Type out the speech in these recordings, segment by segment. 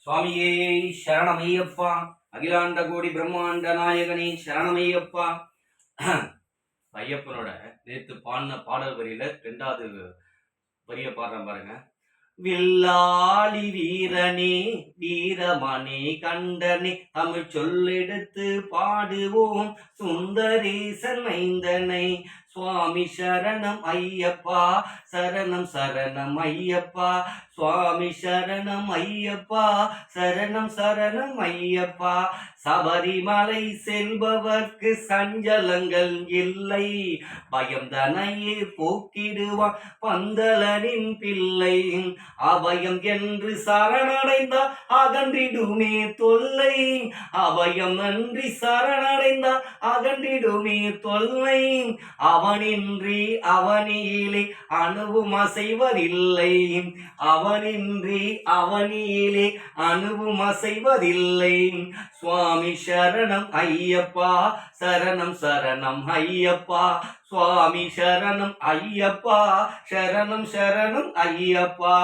சுவாமியே சரணமையப்பா. அகிலாண்ட கோடி பிரம்மாண்ட நாயகனே சரணமையப்பா. ஐயப்பனோட நேத்து பாடின பாடல் வரியில 2வது வரிய பாடுறேன் பாருங்க. வில்லாளி வீரனே வீரமணி கண்டனே தமிழ் சொல்லெடுத்து பாடுவோம் சுந்தரேசன் மைந்தனை. சுவாமி சரணம் ஐயப்பா, சரணம் சரணம் ஐயப்பா, சுவாமி சரணம் ஐயப்பா, சரணம் சரணம் ஐயப்பா. சபரிமலை செல்பவர்க்கு சஞ்சலங்கள் இல்லை, பயம் தனையே போக்கிடுவான் பந்தலனின் பிள்ளை. அபயம் என்று சரணடைந்தால் அகன்றிடுமே தொல்லை, அபயம் அன்றி சரணடைந்தால் அகன்றிடுமே தொல்லை. அவனின்றி அவனியிலே அணுவும் அசைவதில்லை, அவனின்றி அவனியிலே அணுவும் அசைவதில்லை. சுவாமி சரணம் ஐயப்பா, சரணம் சரணம் ஐயப்பா, சுவாமி சரணம் ஐயப்பா, சரணம் சரணம் ஐயப்பா.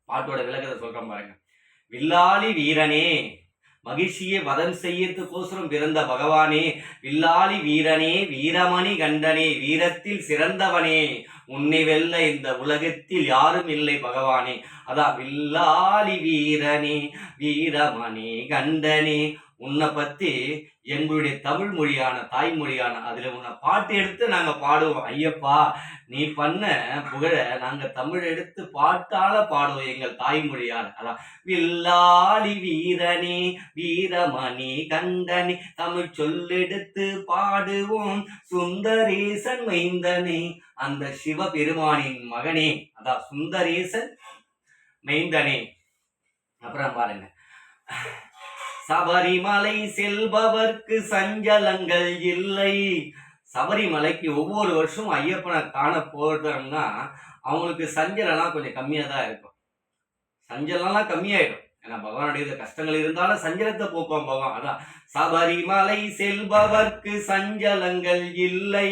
பாட்டோட விளக்கத்தை சொல்றேன் பாருங்க. வில்லாளி வீரனே, மகிழ்ச்சியை வதம் செய்யறதுக்கோசரம் பிறந்த பகவானே, வில்லாளி வீரனே வீரமணி கண்டனே, வீரத்தில் சிறந்தவனே, உன்னை வெல்ல இந்த உலகத்தில் யாரும் இல்லை பகவானே. அதான் வில்லாளி வீரனே வீரமணி கண்டனே. உன்னை பத்தி எங்களுடைய தமிழ் மொழியான தாய்மொழியான அதுல உன்னை பாட்டு எடுத்து நாங்க பாடுவோம் ஐயப்பா. நீ பண்ண புகழ நாங்க தமிழ் எடுத்து பாட்டால பாடுவோம் எங்கள் தாய்மொழியால். அதான் வில்லாளி வீரனே வீரமணி கண்டனே தமிழ் சொல்லெடுத்து பாடுவோம் சுந்தரேசன் மைந்தனே. அந்த சிவபெருமானின் மகனே, அதான் சுந்தரேசன் மைந்தனே. அப்புறம் பாருங்க. சபரிமலை செல்பவர்க்கு சஞ்சலங்கள் இல்லை. சபரிமலைக்கு ஒவ்வொரு வருஷம் ஐயப்பனை காண போறோம்னா அவங்களுக்கு சஞ்சலம்லாம் கொஞ்சம் கம்மியா தான் இருக்கும். சஞ்சலம்லாம் கம்மியாயிடும். ஏன்னா பகவானுடைய கஷ்டங்கள் இருந்தாலும் சஞ்சலத்தை போக்குவான் பகவான். அதான் சபரிமலை செல்பவர்க்கு சஞ்சலங்கள் இல்லை,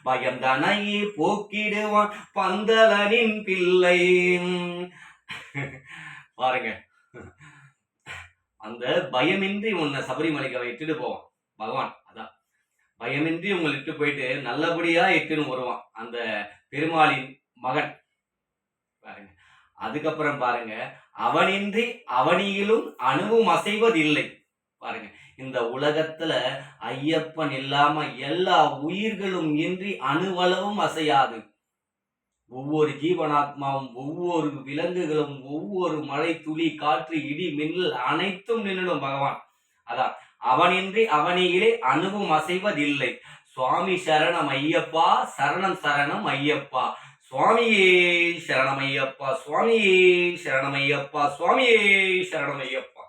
பயம் தனையே போக்கிடுவான் பந்தலனின் பிள்ளை. பாருங்க, அந்த பயமின்றி உன்னை சபரிமலைக்கு அவன் இட்டுட்டு போவான் பகவான். அதான் பயமின்றி உங்களை இட்டு போயிட்டு நல்லபடியா இட்டுன்னு வருவான் அந்த பெருமாளின் மகன். பாருங்க, அதுக்கப்புறம் பாருங்க, அவனின்றி அவனியிலும் அணுவும் அசைவதில்லை. பாருங்க, இந்த உலகத்துல ஐயப்பன் இல்லாம எல்லா உயிர்களும் இன்றி அணுவளவும் அசையாது. ஒவ்வொரு ஜீவனாத்மாவும் ஒவ்வொரு விலங்குகளும் ஒவ்வொரு மழை துளி காற்று இடி மின்னல் அனைத்தும் நின்றுடும் பகவான். அதான் அவனின்றி அவனியிலே அணுவும் அசைவதில்லை. சுவாமி சரணம் ஐயப்பா, சரணம் சரணம் ஐயப்பா, சுவாமியே சரணம் ஐயப்பா, சுவாமியே சரணம் ஐயப்பா, சுவாமியே சரணம் ஐயப்பா.